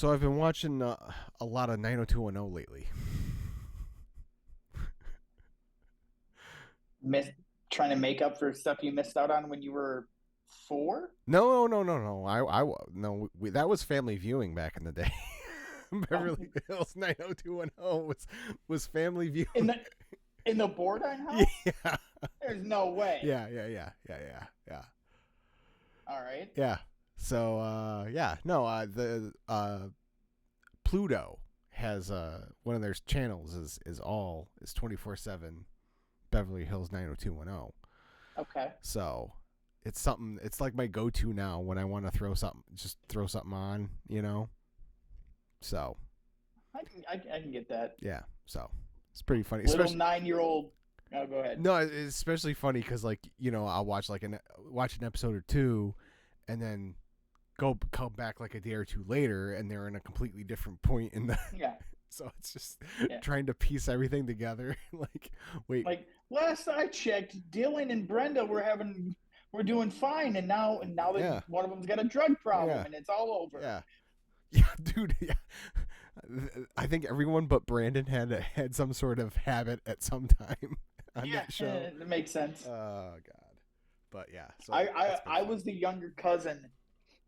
So I've been watching a lot of 90210 lately. Miss Trying to make up for stuff you missed out on when you were 4? No. No. That was family viewing back in the day. Beverly Hills 90210 was family viewing. In the Boardine house? Yeah. There's no way. Yeah. All right. Yeah. So the Pluto has one of their channels is 24/7 Beverly Hills 90210. Okay. So it's something. It's like my go-to now when I want to throw something on. So I can get that. yeah. So it's pretty funny. Little 9-year-old. Oh, go ahead. No, it's especially funny because I'll watch watch an episode or two, and then come back like a day or two later, and they're in a completely different point in the. Yeah. So it's just trying to piece everything together. Wait. Like last I checked, Dylan and Brenda we're doing fine, and now one of them's got a drug problem, and it's all over. Yeah, dude. Yeah. I think everyone but Brandon had some sort of habit at some time on that show. It makes sense. Oh God, but yeah. So I was the younger cousin.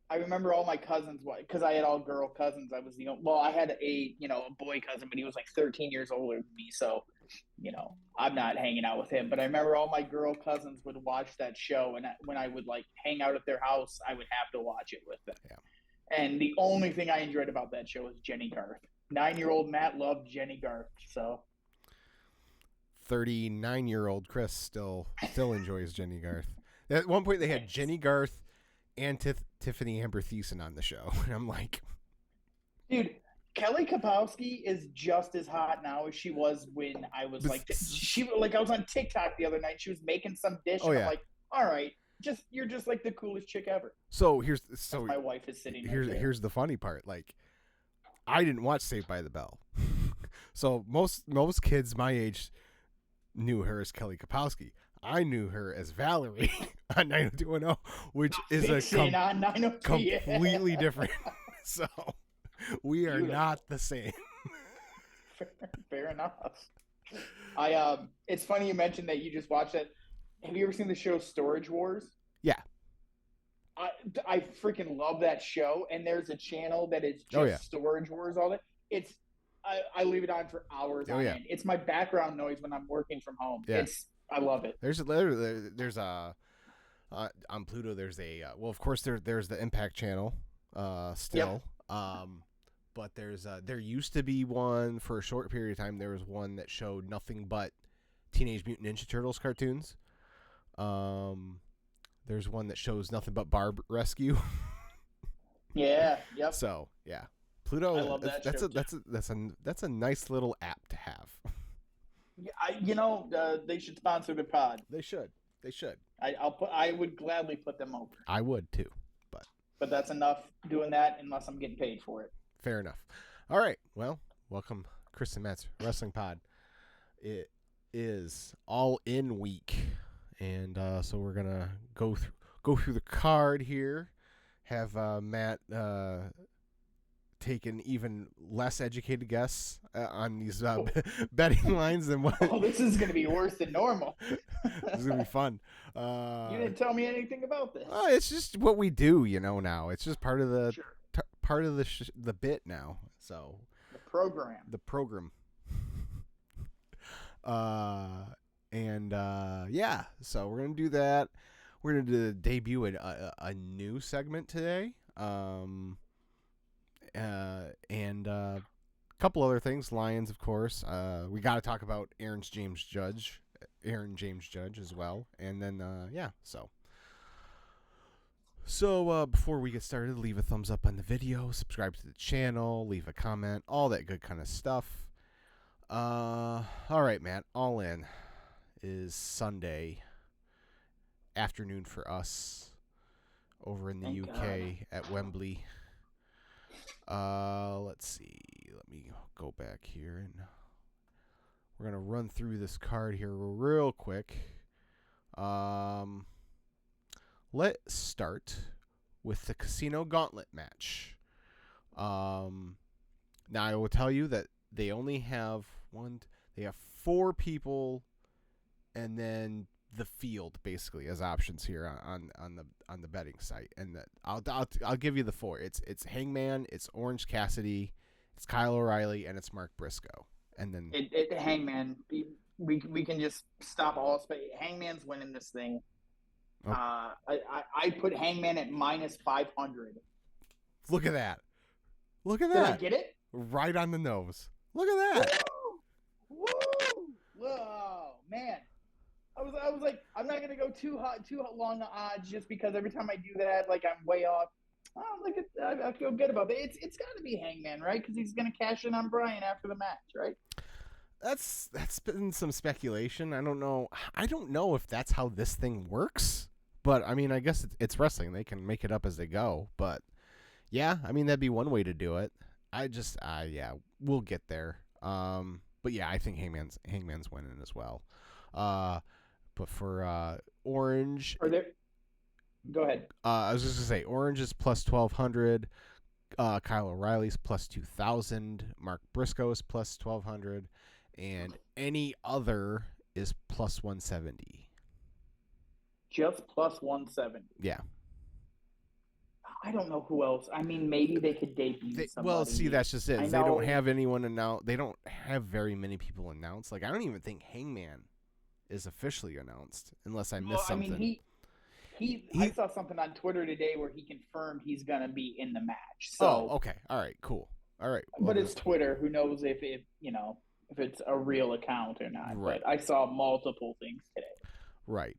I remember all my cousins, because I had all girl cousins. I was I had a boy cousin, but he was like 13 years older than me, so I'm not hanging out with him. But I remember all my girl cousins would watch that show, and when I would like hang out at their house, I would have to watch it with them. Yeah. And the only thing I enjoyed about that show was Jenny Garth. 9-year-old Matt loved Jenny Garth, so 39-year-old Chris still enjoys Jenny Garth. At one point, they had Jenny Garth and Tiffany Amber Thiessen on the show, and I'm like, dude, Kelly Kapowski is just as hot now as she was when I was I was on TikTok the other night. She was making some dish, and I'm like, all right, you're just like the coolest chick ever. So my wife is sitting. Here's the funny part. Like, I didn't watch Saved by the Bell, so most kids my age knew her as Kelly Kapowski. I knew her as Valerie on 90210, which is completely different. So we are not the same. Fair enough. It's funny you mentioned that you just watched it. Have you ever seen the show Storage Wars? Yeah. I freaking love that show, and there's a channel that is just Storage Wars all that. I leave it on for hours on end. It's my background noise when I'm working from home. Yeah. I love it. There's on Pluto there's of course there's the Impact channel still. Yep. But there used to be one for a short period of time. There was one that showed nothing but Teenage Mutant Ninja Turtles cartoons. There's one that shows nothing but Barb Rescue. Yeah. Yep. So yeah, Pluto. I love that that's a nice little app to have. Yeah, they should sponsor the pod. They should. I would gladly put them over. I would too, but that's enough doing that unless I'm getting paid for it. Fair enough. All right. Well, welcome, Chris and Matt's Wrestling Pod. It is All In week, and so we're gonna go through the card here. Have Matt take an even less educated guess on these betting lines than what. Oh, this is gonna be worse than normal. This is gonna be fun. You didn't tell me anything about this. It's just what we do, now. It's just part of the the bit now. So the program. So we're gonna do that. We're gonna debut a new segment today. And a couple other things. Lions, of course. We got to talk about Aaron James Judge as well. And then, So before we get started, leave a thumbs up on the video, subscribe to the channel, leave a comment, all that good kind of stuff. All right, Matt. All In is Sunday afternoon for us over in the UK at Wembley. Let's see. Let me go back here, and we're gonna run through this card here real quick. Let's start with the Casino Gauntlet match. Now I will tell you that they only have they have 4 people, and then the field basically as options here on the betting site. And I'll give you the 4. It's Hangman, it's Orange Cassidy, it's Kyle O'Reilly, and it's Mark Briscoe. And then Hangman. We can just stop all space. Hangman's winning this thing. Oh. I put Hangman at minus 500. Look at that. Look at Did that. I get it? Right on the nose. Look at that. Woo! Whoa, man. I was like, I'm not gonna go too long the odds just because every time I do that, like I'm way off. Oh, look at I feel good about it. It's got to be Hangman, right? Because he's gonna cash in on Bryan after the match, right? That's been some speculation. I don't know if that's how this thing works. But I mean, I guess it's wrestling. They can make it up as they go. But yeah, I mean that'd be one way to do it. Yeah, we'll get there. But yeah, I think Hangman's winning as well. But for Orange, go ahead. I was just gonna say Orange is plus 1,200. Kyle O'Reilly's plus 2,000. Mark Briscoe's plus 1,200, and any other is plus 170. Just plus 170. Yeah. I don't know who else. I mean, maybe they could debut somebody. Well, see, that's just it. They don't have anyone announced. They don't have very many people announced. Like, I don't even think Hangman is officially announced, unless I missed something. I mean, I saw something on Twitter today where he confirmed he's going to be in the match. So, okay. All right, cool. All right. Well, but it's Twitter. Who knows if it's a real account or not. Right. But I saw multiple things today. Right.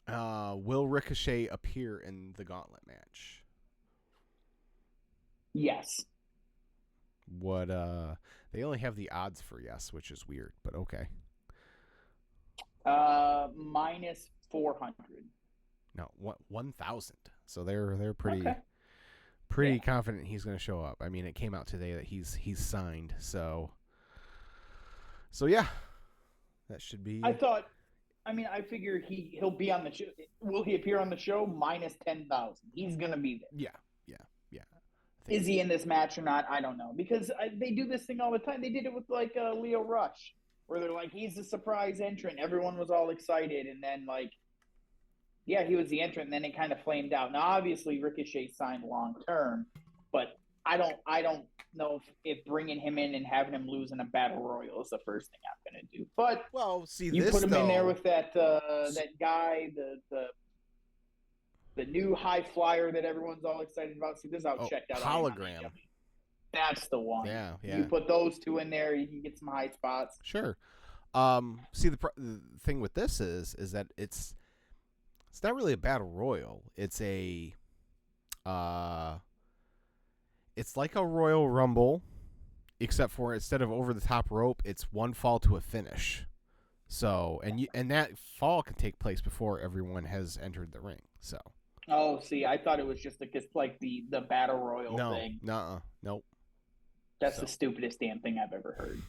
Will Ricochet appear in the Gauntlet match? Yes. What they only have the odds for yes, which is weird, but okay. Minus 400. No, 1,000. So they're pretty confident he's going to show up. I mean, it came out today that he's signed. So yeah. That should be I figure he'll be on the show. Will he appear on the show? Minus 10,000. He's going to be there. Yeah. Is he in this match or not? I don't know. Because they do this thing all the time. They did it with, like, Leo Rush, where they're like, he's the surprise entrant. Everyone was all excited. And then, like, yeah, he was the entrant. And then it kind of flamed out. Now, obviously, Ricochet signed long-term. But I don't know if bringing him in and having him lose in a battle royal is the first thing I'm going to do. But you put him in there with that guy, the new high flyer that everyone's all excited about. See, this is how checked out. Hologram. That's the one. Yeah. You put those two in there, you can get some high spots. Sure. See, the thing with this is that it's not really a battle royal. It's it's like a Royal Rumble, except for instead of over the top rope, it's one fall to a finish. So, and that fall can take place before everyone has entered the ring. So. Oh, see, I thought it was just like the battle royal thing. Nope. That's the stupidest damn thing I've ever heard.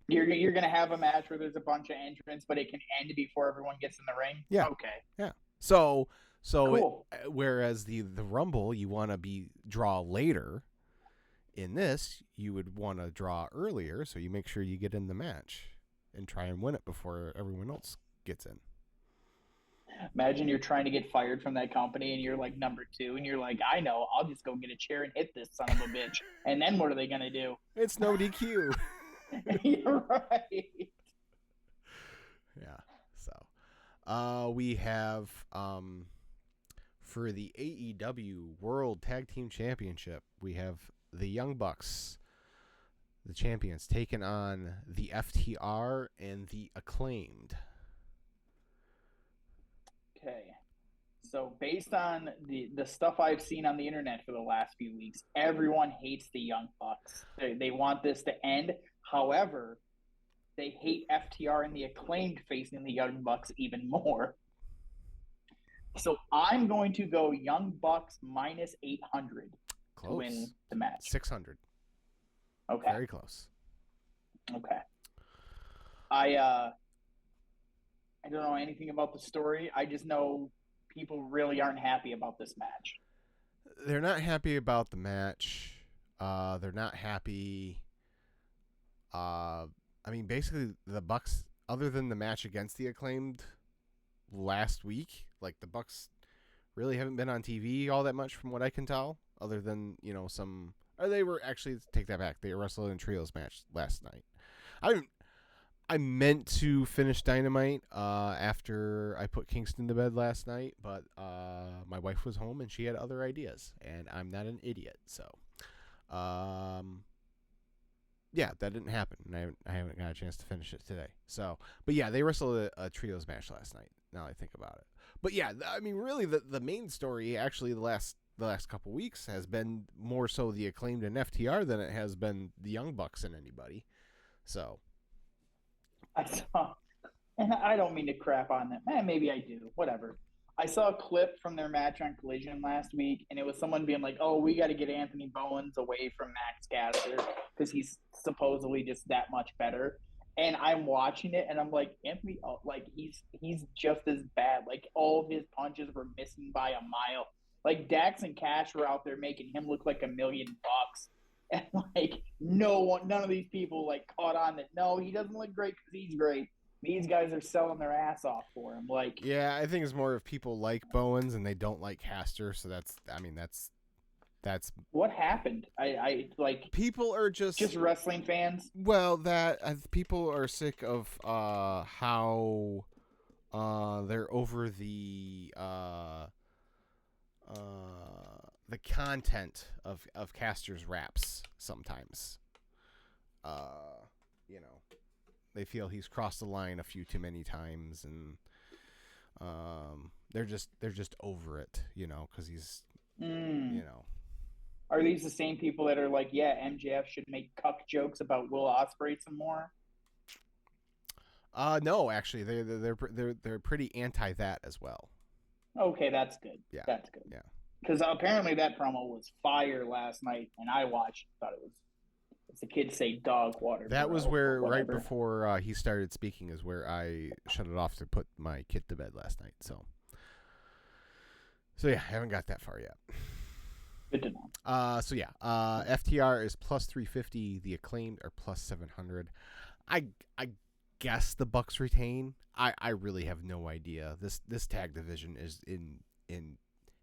You're gonna have a match where there's a bunch of entrants, but it can end before everyone gets in the ring. Yeah. Okay. Yeah. So cool. Whereas the Rumble, you want to draw later. In this, you would want to draw earlier, so you make sure you get in the match and try and win it before everyone else gets in. Imagine you're trying to get fired from that company and you're like number 2 and you're like, I know, I'll just go get a chair and hit this son of a bitch. And then what are they going to do? It's no DQ. You're right. Yeah. So we have for the AEW World Tag Team Championship, we have the Young Bucks, the champions, taking on the FTR and the Acclaimed. Okay. So based on the stuff I've seen on the internet for the last few weeks, everyone hates the Young Bucks. They want this to end. However, they hate FTR and the Acclaimed facing the Young Bucks even more. So I'm going to go Young Bucks minus 800 to win the match. 600. Okay. Very close. Okay. I don't know anything about the story. I just know people really aren't happy about this match. they're not happy about the match. They're not happy. I mean, basically, the Bucks, other than the match against the Acclaimed last week, like the Bucks really haven't been on TV all that much, from what I can tell. Other than some, or they were actually, take that back. They wrestled in trios match last night. I I meant to finish Dynamite after I put Kingston to bed last night, but my wife was home and she had other ideas, and I'm not an idiot, so yeah, that didn't happen, and I haven't got a chance to finish it today. So, but yeah, they wrestled a trios match last night. Now I think about it, but yeah, I mean, really, the main story actually the last couple weeks has been more so the Acclaimed and FTR than it has been the Young Bucks and anybody. So I saw, and I don't mean to crap on them. Maybe I do. Whatever. I saw a clip from their match on Collision last week, and it was someone being like, "Oh, we got to get Anthony Bowens away from Max Caster because he's supposedly just that much better." And I'm watching it, and I'm like, Anthony, like he's just as bad. Like all of his punches were missing by a mile. Like Dax and Cash were out there making him look like $1 million, and like none of these people like caught on that. No, he doesn't look great because he's great. These guys are selling their ass off for him. Like, yeah, I think it's more of people like Bowens and they don't like Caster. So that's what happened? I like people are just wrestling fans. well, that people are sick of how they're over the content of Caster's raps sometimes. You know, they feel he's crossed the line a few too many times, and they're just over it, because he's, Mm. you know. Are these the same people that are like, yeah, MJF should make cuck jokes about Will Ospreay some more? No, actually, they're pretty anti that as well. Okay, that's good. Yeah, That's good. yeah. Because apparently that promo was fire last night, and I watched. Thought it was, as the kids say, dog water. That was Bro, where right whatever. before he started speaking is where I shut it off to put my kid to bed last night. So yeah, I haven't got that far yet. Good to know. So yeah, FTR is plus 350. The Acclaimed are plus 700. I guess the Bucks retain. I really have no idea. This tag division is in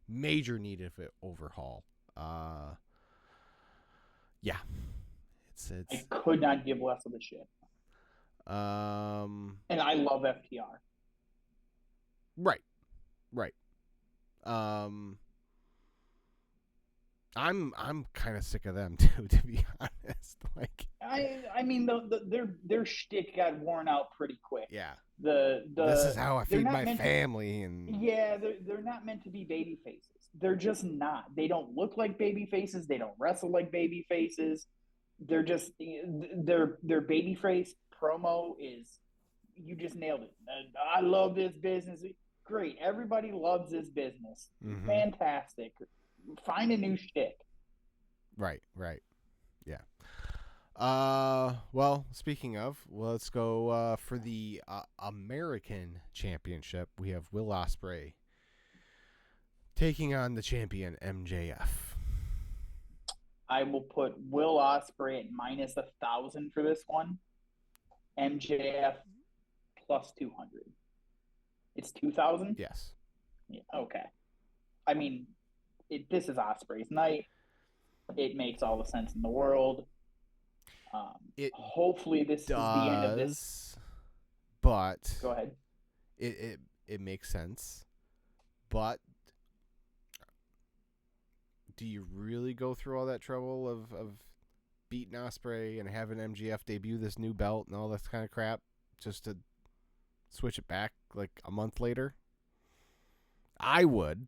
major need of an overhaul. Yeah, it's I could not give less of a shit. And I love FTR. Right, right. Um, I'm kind of sick of them too, to be honest. Like, I mean their shtick got worn out pretty quick. yeah, The this is how I feed my meant family, and yeah, they're not meant to be baby faces. They're just not. They don't look like baby faces. They don't wrestle like baby faces. They're just their baby face promo is, you just nailed it. I love this business. Great. Everybody loves this business. Fantastic. Find a new shtick. right, yeah. Well, speaking of, let's go for the American Championship. We have Will Ospreay taking on the champion MJF. I will put Will Ospreay at minus 1,000 for this one. MJF plus 200. It's 2,000? Yes. Yeah, okay. I mean, this is Ospreay's night. It makes all the sense in the world. Hopefully this is the end of this. But go ahead. It makes sense. But do you really go through all that trouble of beating Ospreay and having MJF debut this new belt and all this kind of crap just to switch it back like a month later? I would.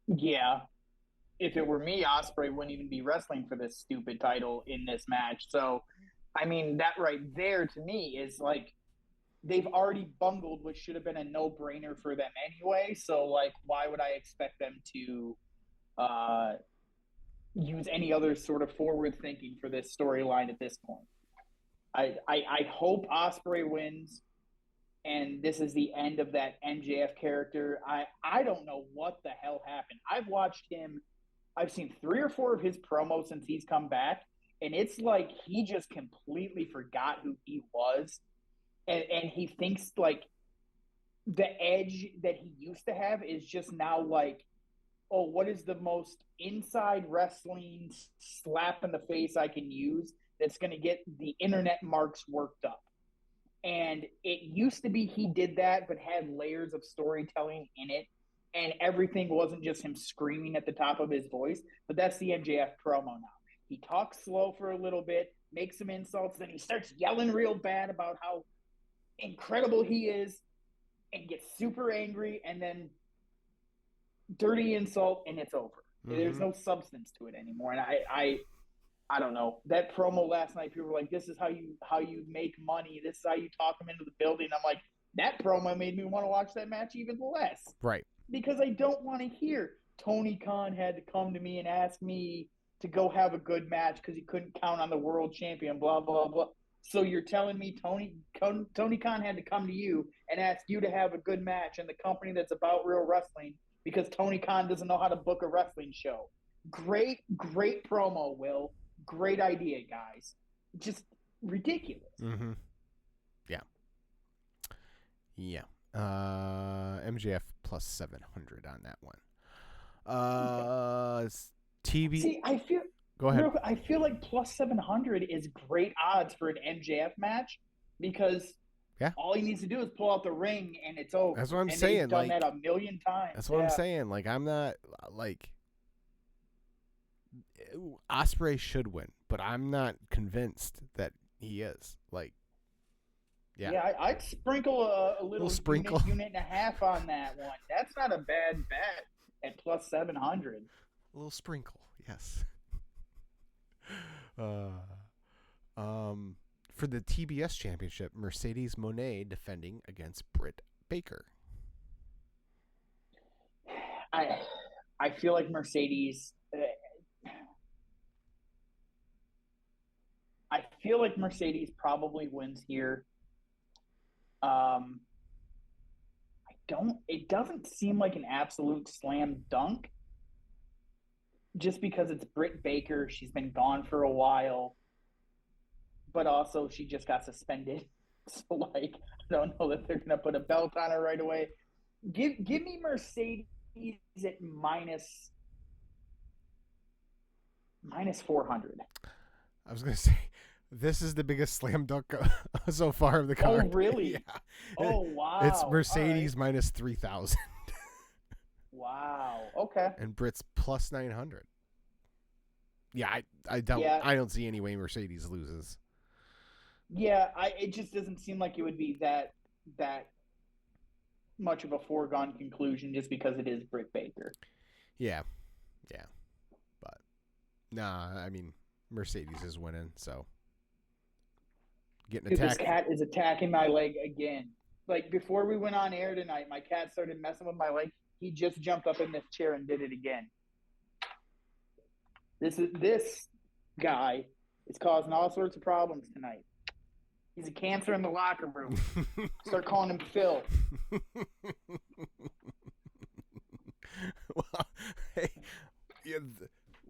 Yeah. If it were me, Ospreay wouldn't even be wrestling for this stupid title in this match. So, I mean, that right there to me is like, they've already bungled what should have been a no-brainer for them anyway. So, like, why would I expect them to use any other sort of forward thinking for this storyline at this point? I hope Ospreay wins. and this is the end of that MJF character. I don't know what the hell happened. I've seen 3 or 4 of his promos since he's come back, and it's like he just completely forgot who he was, and he thinks like the edge that he used to have is just now like, oh, what is the most inside wrestling slap in the face I can use that's going to get the internet marks worked up? And it used to be he did that, but had layers of storytelling in it. And everything wasn't just him screaming at the top of his voice, but that's the MJF promo now. He talks slow for a little bit, makes some insults, then he starts yelling real bad about how incredible he is and gets super angry, and then dirty insult, and it's over. Mm-hmm. There's no substance to it anymore. And I don't know. That promo last night, people were like, this is how you make money. This is how you talk them into the building. I'm like, that promo made me want to watch that match even less. Right. Because I don't want to hear Tony Khan had to come to me and ask me to go have a good match because he couldn't count on the world champion, blah, blah, blah. So you're telling me Tony Khan had to come to you and ask you to have a good match in the company that's about real wrestling because Tony Khan doesn't know how to book a wrestling show. Great promo, Will. Great idea, guys. Just ridiculous. Mm-hmm. Yeah. MJF plus 700 on that one. TV. See, Go ahead. I feel like plus 700 is great odds for an MJF match because all he needs to do is pull out the ring and it's over. That's what I'm saying. They've done that a million times. That's what I'm saying. Like, I'm not like Ospreay should win, but I'm not convinced that he is. Like, I'd sprinkle a little sprinkle unit and a half on that one. That's not a bad bet at plus 700. A little sprinkle, yes. For the TBS Championship, Mercedes Moné defending against Britt Baker. I feel like Mercedes. I feel like Mercedes probably wins here. It doesn't seem like an absolute slam dunk just because it's Britt Baker. She's been gone for a while, but also she just got suspended. So like, I don't know that they're going to put a belt on her right away. Give me Mercedes at minus 400. I was going to say, this is the biggest slam dunk so far of the card. Oh, really? Yeah. Oh, wow. It's Mercedes minus 3,000. Wow. Okay. And Britt's plus 900. Yeah, I don't see any way Mercedes loses. Yeah, it just doesn't seem like it would be that much of a foregone conclusion just because it is Britt Baker. Yeah. But nah, I mean, Mercedes is winning, so getting attacked. This cat is attacking my leg again. Like before we went on air tonight, my cat started messing with my leg. He just jumped up in this chair and did it again. This guy is causing all sorts of problems tonight. He's a cancer in the locker room. Start calling him Phil. Well, hey,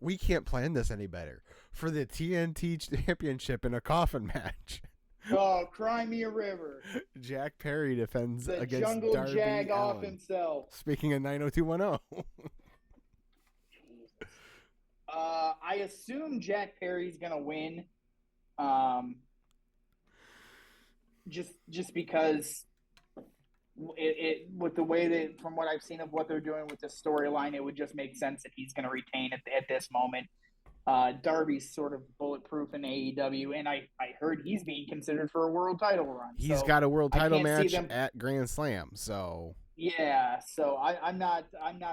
we can't plan this any better. For the TNT Championship in a coffin match. Oh, cry me a river. Jack Perry defends the against jungle Darby jag Allin. off himself. Speaking of 90210. I assume Jack Perry's gonna win. Just because it with the way that from what I've seen of what they're doing with the storyline, it would just make sense that he's gonna retain at this moment. Darby's sort of bulletproof in AEW, and I heard he's being considered for a world title run. He's got a world title match at Grand Slam, so yeah. So I'm not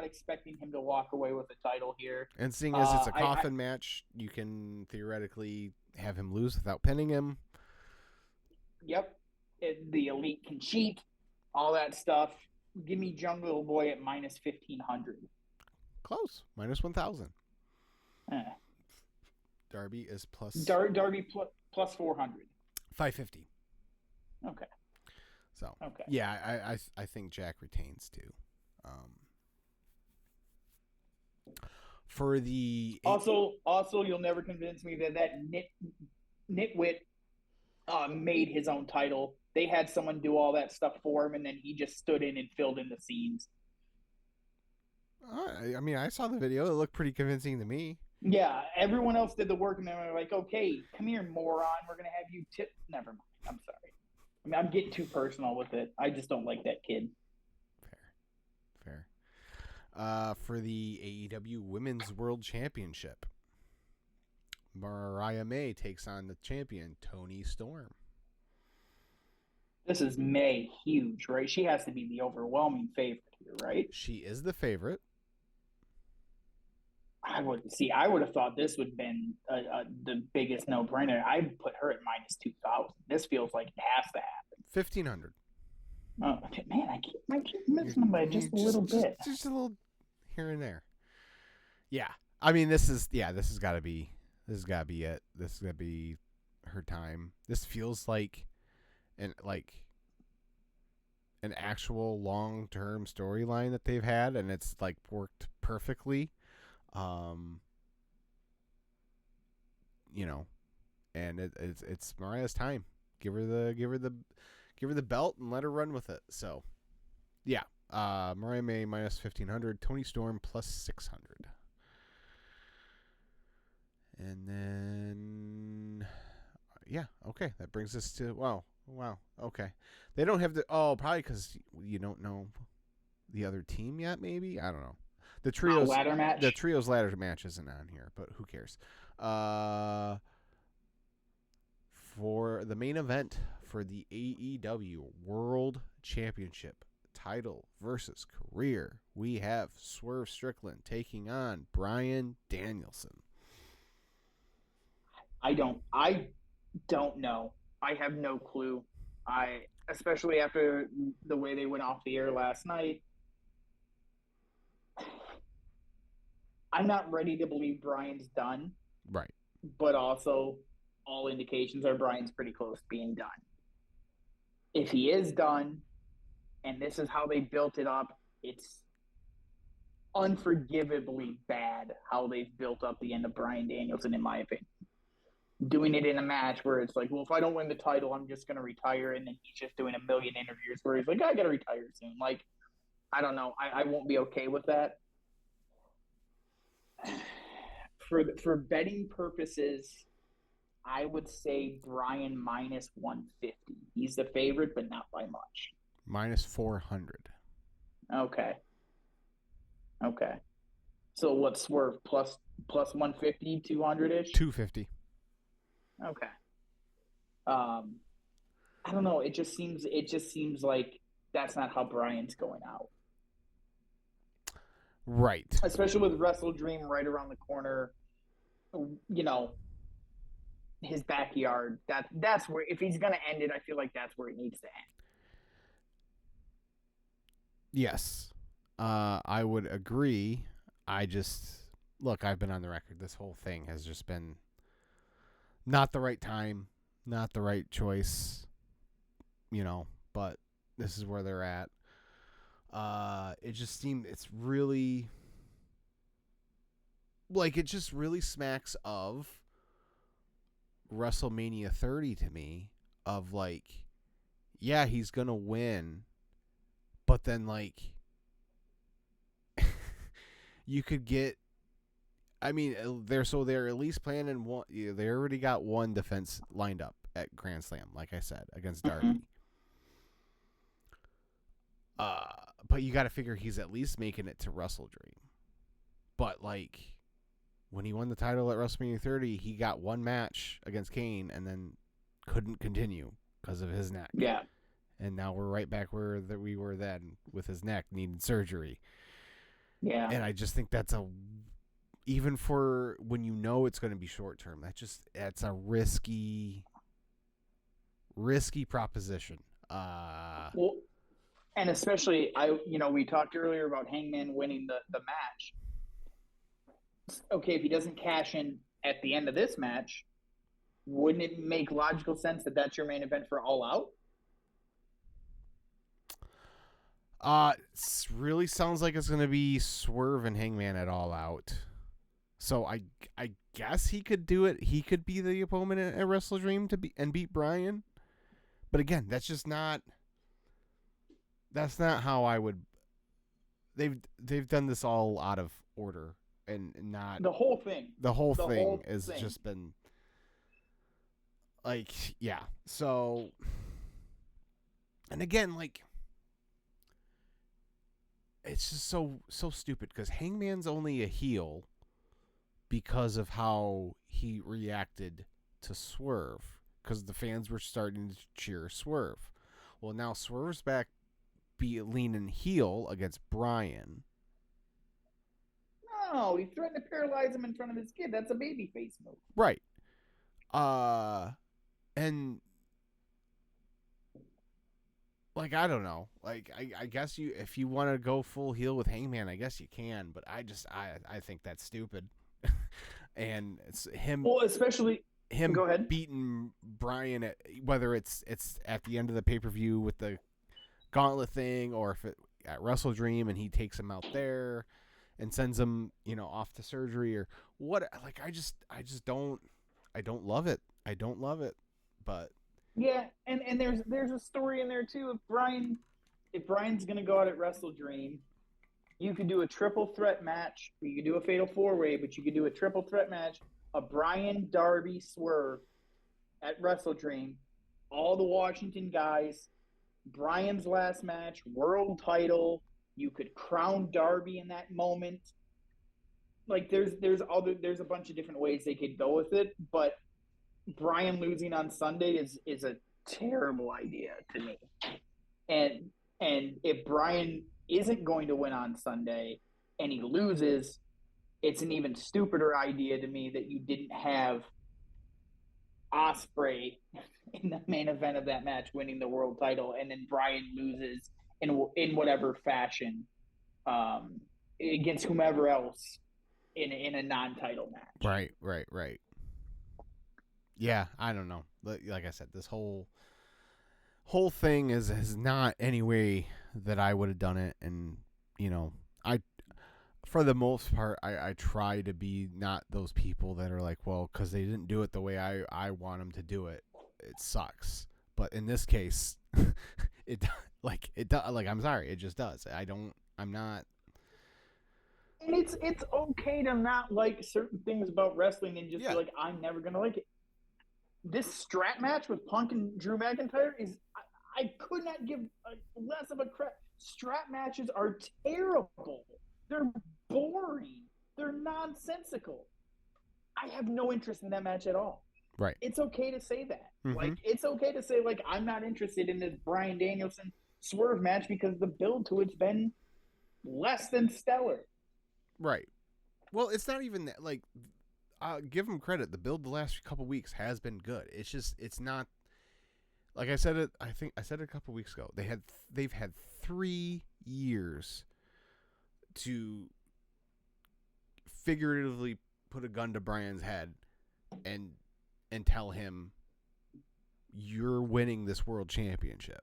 expecting him to walk away with the title here. And seeing as it's a coffin match, you can theoretically have him lose without pinning him. Yep, the Elite can cheat, all that stuff. Give me Jungle Boy at minus 1,500. Close, minus 1,000. Darby is plus... Darby plus 400. 550. Okay. So Okay. yeah, I think Jack retains too. For the Also, you'll never convince me that nitwit made his own title. They had someone do all that stuff for him, and then he just stood in and filled in the scenes. I mean, I saw the video. It looked pretty convincing to me. Yeah, everyone else did the work, and they were like, "Okay, come here, moron. We're gonna have you tip." Never mind. I'm sorry. I mean, I'm getting too personal with it. I just don't like that kid. Fair. For the AEW Women's World Championship, Mariah May takes on the champion, Toni Storm. This is May huge, right? She has to be the overwhelming favorite here, right? She is the favorite. I would have thought this would have been the biggest no-brainer. I'd put her at -2,000. This feels like it has to happen. 1,500. Oh man, I keep missing them by just a little bit. Just a little here and there. Yeah, I mean, this has got to be it. This is got to be her time. This feels like an actual long-term storyline that they've had, and it's like worked perfectly. You know, and it's Mariah's time. Give her the belt and let her run with it. So, yeah, Mariah May -1,500, Toni Storm +600, and then yeah, okay, that brings us to wow, okay, they don't have the probably because you don't know the other team yet. Maybe I don't know. The trios ladder match. The trios ladder match isn't on here, but who cares? For the main event for the AEW World Championship title versus career, we have Swerve Strickland taking on Bryan Danielson. I don't know. I have no clue. Especially after the way they went off the air last night. I'm not ready to believe Bryan's done. Right. But also, all indications are Bryan's pretty close to being done. If he is done, and this is how they built it up, it's unforgivably bad how they've built up the end of Bryan Danielson, in my opinion. Doing it in a match where it's like, well, if I don't win the title, I'm just going to retire. And then he's just doing a million interviews where he's like, I got to retire soon. Like, I don't know. I won't be okay with that. For betting purposes, I would say Bryan -150. He's the favorite, but not by much. -400. Okay. So what's Swerve plus 150, 200-ish? 250. Okay. I don't know. It just seems like that's not how Bryan's going out. Right. Especially with Wrestle Dream right around the corner. You know, his backyard. That's where, if he's gonna end it, I feel like that's where it needs to end. Yes, I would agree. I've been on the record. This whole thing has just been not the right time, not the right choice. But this is where they're at. It just seemed it just really smacks of WrestleMania 30 to me, of like, yeah, he's gonna win, but then like you could get, I mean, they're at least planning one. They already got one defense lined up at Grand Slam, like I said, against Darby. But you got to figure he's at least making it to Wrestle Dream. But like, when he won the title at WrestleMania 30, he got one match against Kane and then couldn't continue because of his neck. Yeah. And now we're right back where we were then, with his neck needing surgery. Yeah. And I just think that's even for when it's going to be short term, that's a risky proposition. Well, and especially we talked earlier about Hangman winning the match. Okay, if he doesn't cash in at the end of this match, wouldn't it make logical sense that that's your main event for All Out? Really sounds like it's gonna be Swerve and Hangman at All Out. So I guess he could do it. He could be the opponent at Wrestle Dream to beat Bryan. But again, that's just not. That's not how I would. They've done this all out of order and not The whole thing. the whole thing has just been like, yeah. So, and again, like, it's just so stupid because Hangman's only a heel because of how he reacted to Swerve, because the fans were starting to cheer Swerve. Well, now Swerve's back, leaning heel against Bryan. No, he threatened to paralyze him in front of his kid. That's a babyface move. Right. And like, I don't know. Like, I guess if you want to go full heel with Hangman, I guess you can. But I think that's stupid. And it's him. Well, especially him go ahead. beating Bryan at, whether it's at the end of the pay-per-view with the gauntlet thing, or if at Wrestle Dream and he takes him out there and sends him, off to surgery or what. Like, I just don't love it. I don't love it. But yeah, and there's a story in there too. If Bryan's gonna go out at Wrestle Dream, you could do a triple threat match. You could do a fatal 4-way, but you could do a triple threat match: a Bryan, Darby, Swerve at Wrestle Dream. All the Washington guys. Bryan's last match, world title. You could crown Darby in that moment. Like, there's a bunch of different ways they could go with it, but Bryan losing on Sunday is a terrible idea to me. And if Bryan isn't going to win on Sunday and he loses, it's an even stupider idea to me that you didn't have Ospreay in the main event of that match winning the world title, and then Bryan loses in whatever fashion against whomever else in a non-title match. Right. Yeah, I don't know. Like I said, this whole thing is not any way that I would have done it, and I, for the most part, I try to be not those people that are like, well, because they didn't do it the way I want them to do it, it sucks. But in this case, it does. Like, I'm sorry, it just does. I'm not. And it's okay to not like certain things about wrestling and just be like, I'm never gonna like it. This strap match with Punk and Drew McIntyre I could not give less of a crap. Strap matches are terrible. They're boring. They're nonsensical. I have no interest in that match at all. Right. It's okay to say that. Mm-hmm. Like, it's okay to say, like, I'm not interested in this Bryan Danielson Swerve match because the build to it's been less than stellar. Right. Well, it's not even that. Like, give them credit. The build the last couple weeks has been good. It's just, it's not. Like I said it, I think I said it a couple weeks ago. They've had 3 years to figuratively put a gun to Bryan's head and tell him, you're winning this world championship.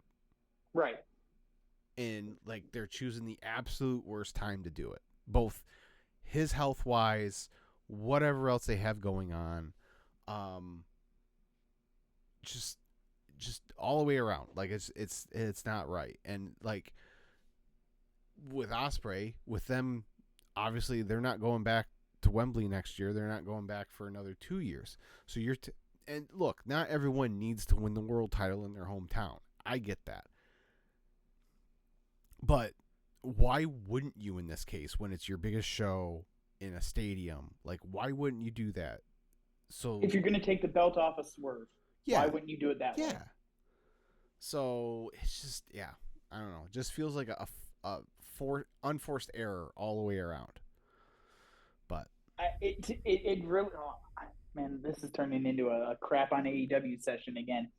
Right. And like, they're choosing the absolute worst time to do it. Both his health wise, whatever else they have going on, just all the way around. Like, it's not right. And like, with Ospreay, with them, obviously they're not going back to Wembley next year. They're not going back for another 2 years. So and look, not everyone needs to win the world title in their hometown. I get that. But why wouldn't you in this case, when it's your biggest show in a stadium? Like, why wouldn't you do that? So if you're going to take the belt off of Swerve, why wouldn't you do it that way? Yeah. So it's just, I don't know. It just feels like a unforced error all the way around. But it really, man, this is turning into a crap on AEW session again.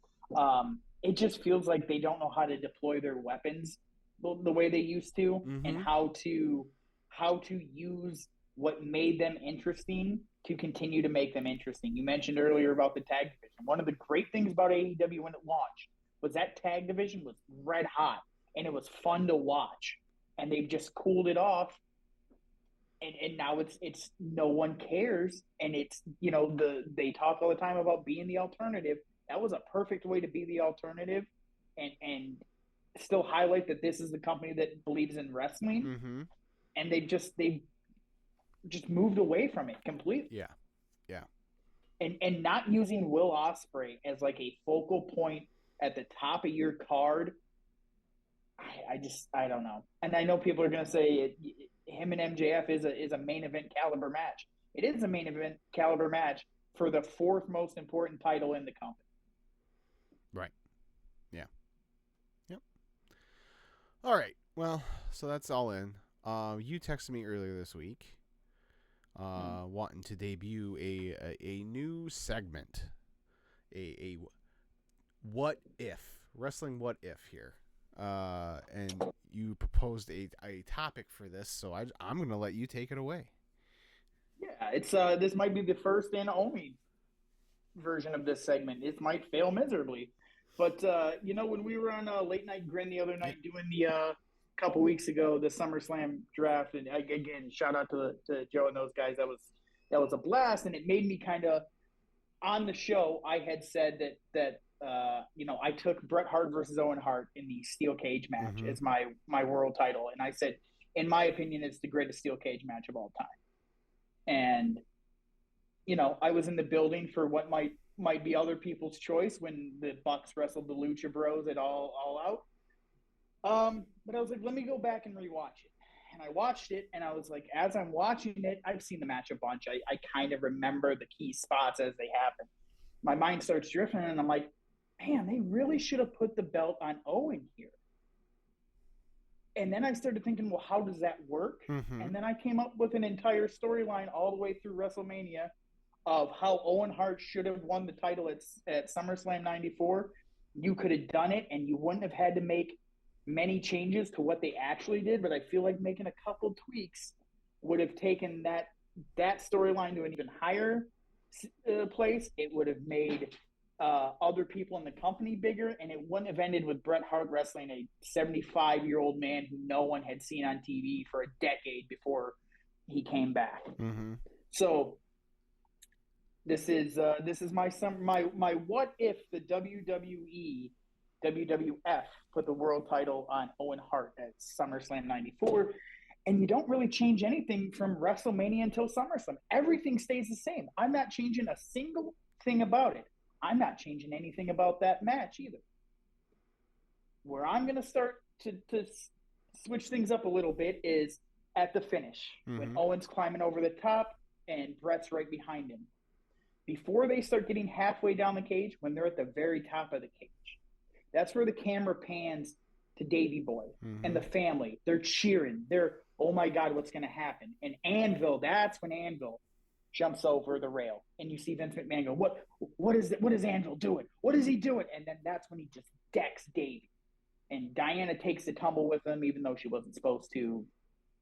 It just feels like they don't know how to deploy their weapons the way they used to, mm-hmm. and how to use what made them interesting to continue to make them interesting. You mentioned earlier about the tag division. One of the great things about AEW when it launched was that tag division was red hot. and it was fun to watch. And they've just cooled it off, and now it's no one cares, and it's they talk all the time about being the alternative. That was a perfect way to be the alternative, and still highlight that this is the company that believes in wrestling, Mm-hmm. and they just moved away from it completely. Yeah. Yeah. And not using Will Ospreay as like a focal point at the top of your card, I don't know. And I know people are going to say him and MJF is a main event caliber match. It is a main event caliber match for the fourth most important title in the company. Right. Yeah. Yep. All right. Well, so that's All In. You texted me earlier this week, wanting to debut a new segment, a what if wrestling what if here, and you proposed a topic for this, so I'm gonna let you take it away. Yeah, it's this might be the first and only version of this segment. It might fail miserably, but when we were on a late night grin the other night doing the couple weeks ago the SummerSlam draft, and again shout out to Joe and those guys. That was a blast, and it made me kind of on the show. I had said that I took Bret Hart versus Owen Hart in the steel cage match as my world title, and I said, in my opinion, it's the greatest steel cage match of all time. And I was in the building for what might be other people's choice when the Bucks wrestled the Lucha Bros at All Out. But I was like, let me go back and rewatch it. And I watched it, and I was like, as I'm watching it, I've seen the match a bunch. I kind of remember the key spots as they happen. My mind starts drifting, and I'm like, man, they really should have put the belt on Owen here. And then I started thinking, well, how does that work? Mm-hmm. And then I came up with an entire storyline all the way through WrestleMania of how Owen Hart should have won the title at SummerSlam 94. You could have done it, and you wouldn't have had to make many changes to what they actually did. But I feel like making a couple tweaks would have taken that storyline to an even higher place. It would have made other people in the company bigger, and it wouldn't have ended with Bret Hart wrestling a 75-year-old man who no one had seen on TV for a decade before he came back. Mm-hmm. So this is my what if the WWF put the world title on Owen Hart at SummerSlam 94, and you don't really change anything from WrestleMania until SummerSlam. Everything stays the same. I'm not changing a single thing about it. I'm not changing anything about that match either. Where I'm going to start to switch things up a little bit is at the finish, when Owen's climbing over the top and Bret's right behind him. Before they start getting halfway down the cage, when they're at the very top of the cage, that's where the camera pans to Davey Boy and the family. They're cheering. They're, oh my God, what's going to happen? And Anvil, that's when Anvil jumps over the rail, and you see Vince McMahon go, what is Anvil doing? What is he doing? And then that's when he just decks Davey. And Diana takes the tumble with him, even though she wasn't supposed to.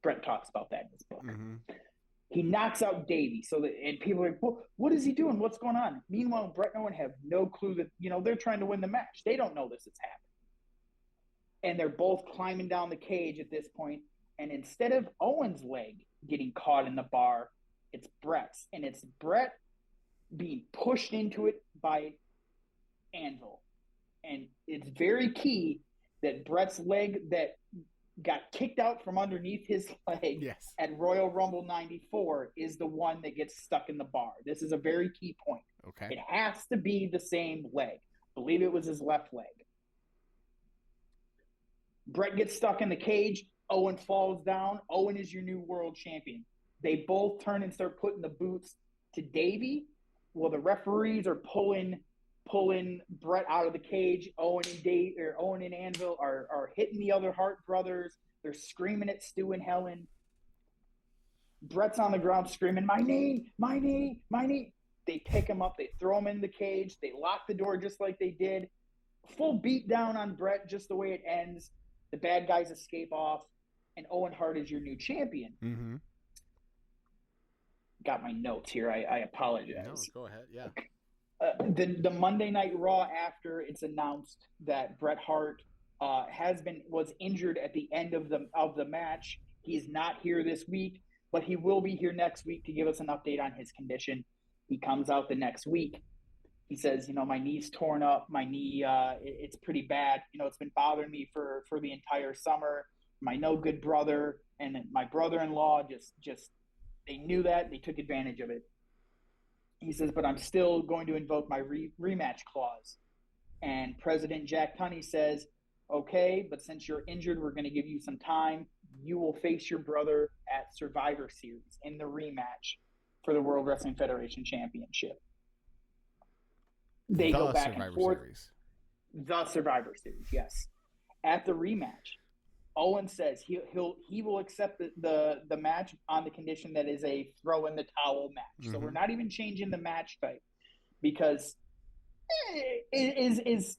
Brett talks about that in his book. He knocks out Davey, and people are like, well, what is he doing? What's going on? Meanwhile, Brett and Owen have no clue that, they're trying to win the match. They don't know this is happening. And they're both climbing down the cage at this point, and instead of Owen's leg getting caught in the bar, it's Brett's, and it's Brett being pushed into it by Anvil. And it's very key that Brett's leg that got kicked out from underneath his leg at Royal Rumble 94 is the one that gets stuck in the bar. This is a very key point. Okay. It has to be the same leg. I believe it was his left leg. Brett gets stuck in the cage. Owen falls down. Owen is your new world champion. They both turn and start putting the boots to Davey. Well, the referees are pulling Brett out of the cage. Owen and Anvil are hitting the other Hart brothers. They're screaming at Stu and Helen. Brett's on the ground screaming, my knee, my knee, my knee. They pick him up. They throw him in the cage. They lock the door just like they did. Full beat down on Brett, just the way it ends. The bad guys escape off, and Owen Hart is your new champion. Got my notes here. I apologize. No, go ahead. Yeah. The Monday Night Raw after it's announced that Bret Hart was injured at the end of the match. He's not here this week, but he will be here next week to give us an update on his condition. He comes out the next week. He says, my knee's torn up. My knee, it's pretty bad. It's been bothering me for the entire summer. My no good brother and my brother-in-law just they knew that. They took advantage of it. He says, but I'm still going to invoke my rematch clause. And President Jack Tunney says, okay, but since you're injured, we're going to give you some time. You will face your brother at Survivor Series in the rematch for the World Wrestling Federation Championship. They go back and forth. The Survivor Series, yes. At the rematch, Owen says he will accept the match on the condition that is a throw in the towel match. So we're not even changing the match type because it is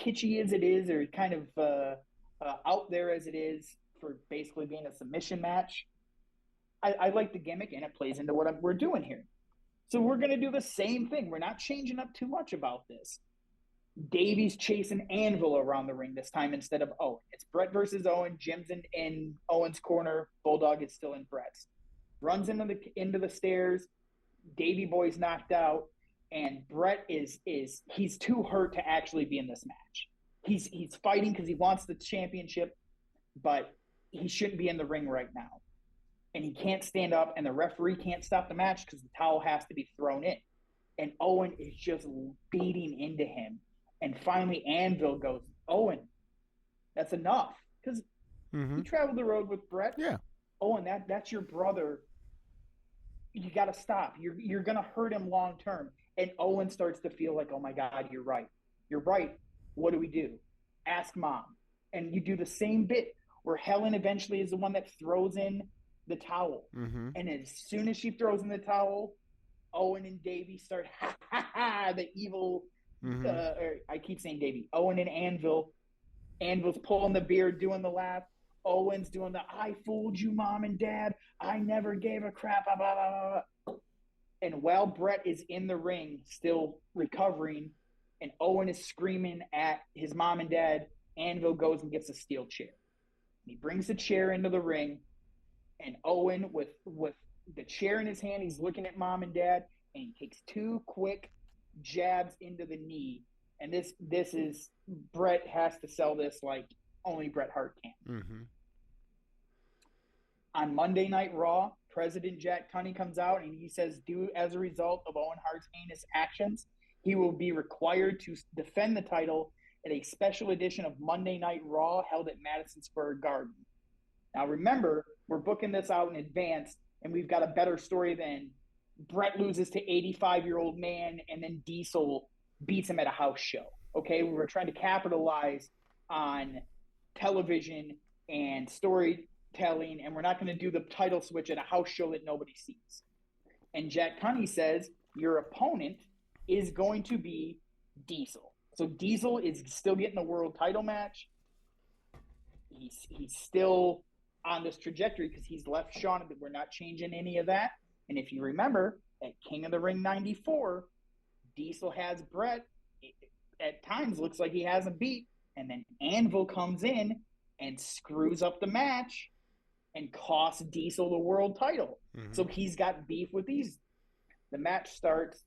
kitschy as it is, or kind of out there as it is for basically being a submission match. I like the gimmick, and it plays into what we're doing here. So we're going to do the same thing. We're not changing up too much about this. Davey's chasing Anvil around the ring this time instead of Owen. It's Brett versus Owen. Jim's in Owen's corner. Bulldog is still in Brett's. Runs into the stairs. Davey Boy's knocked out. And Brett he's too hurt to actually be in this match. He's fighting because he wants the championship, but he shouldn't be in the ring right now. And he can't stand up, and the referee can't stop the match because the towel has to be thrown in. And Owen is just beating into him. And finally, Anvil goes, Owen, that's enough. Because he traveled the road with Brett. Yeah. Owen, that's your brother. You got to stop. You're going to hurt him long term. And Owen starts to feel like, oh, my God, you're right. You're right. What do we do? Ask Mom. And you do the same bit where Helen eventually is the one that throws in the towel. And as soon as she throws in the towel, Owen and Davey start, the evil, I keep saying Davey, Owen and Anvil. Anvil's pulling the beard, doing the laugh. Owen's doing the, I fooled you, Mom and Dad. I never gave a crap. Blah, blah, blah, blah. And while Brett is in the ring, still recovering, and Owen is screaming at his mom and dad, Anvil goes and gets a steel chair. He brings the chair into the ring, and Owen, with the chair in his hand, he's looking at mom and dad, and he takes 2 quick jabs into the knee. And this is, Brett has to sell this like only Bret Hart can. On Monday Night Raw, President Jack Tunney comes out and he says, as a result of Owen Hart's heinous actions, he will be required to defend the title at a special edition of Monday Night Raw held at Madison Square Garden. Now remember, we're booking this out in advance, and we've got a better story than Brett loses to 85-year-old man and then Diesel beats him at a house show. Okay, we were trying to capitalize on television and storytelling, and we're not going to do the title switch at a house show that nobody sees. And Jack Tunney says your opponent is going to be Diesel. So Diesel is still getting a world title match. He's still on this trajectory because he's left Shawn. We're not changing any of that. And if you remember, at King of the Ring 94, Diesel has Brett. At times looks like he has him beat. And then Anvil comes in and screws up the match and costs Diesel the world title. So he's got beef with these. The match starts,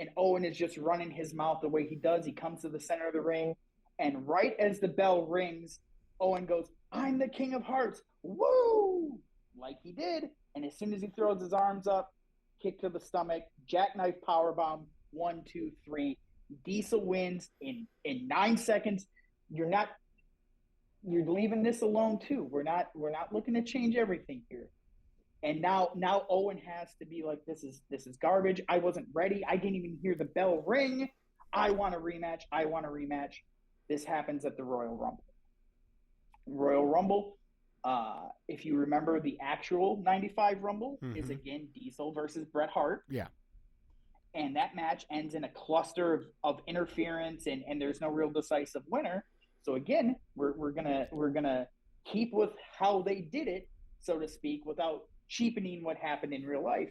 and Owen is just running his mouth the way he does. He comes to the center of the ring, and right as the bell rings, Owen goes, I'm the King of Hearts. Woo! Like he did. And as soon as he throws his arms up, kick to the stomach, jackknife powerbomb, 1, 2, 3. Diesel wins in 9 seconds. You're leaving this alone too. We're not looking to change everything here. And now Owen has to be like, this is garbage. I wasn't ready. I didn't even hear the bell ring. I want a rematch. This happens at the Royal Rumble. If you remember, the actual 95 Rumble is again Diesel versus Bret Hart. Yeah. And that match ends in a cluster of interference, and there's no real decisive winner. So again, we're gonna keep with how they did it, so to speak, without cheapening what happened in real life.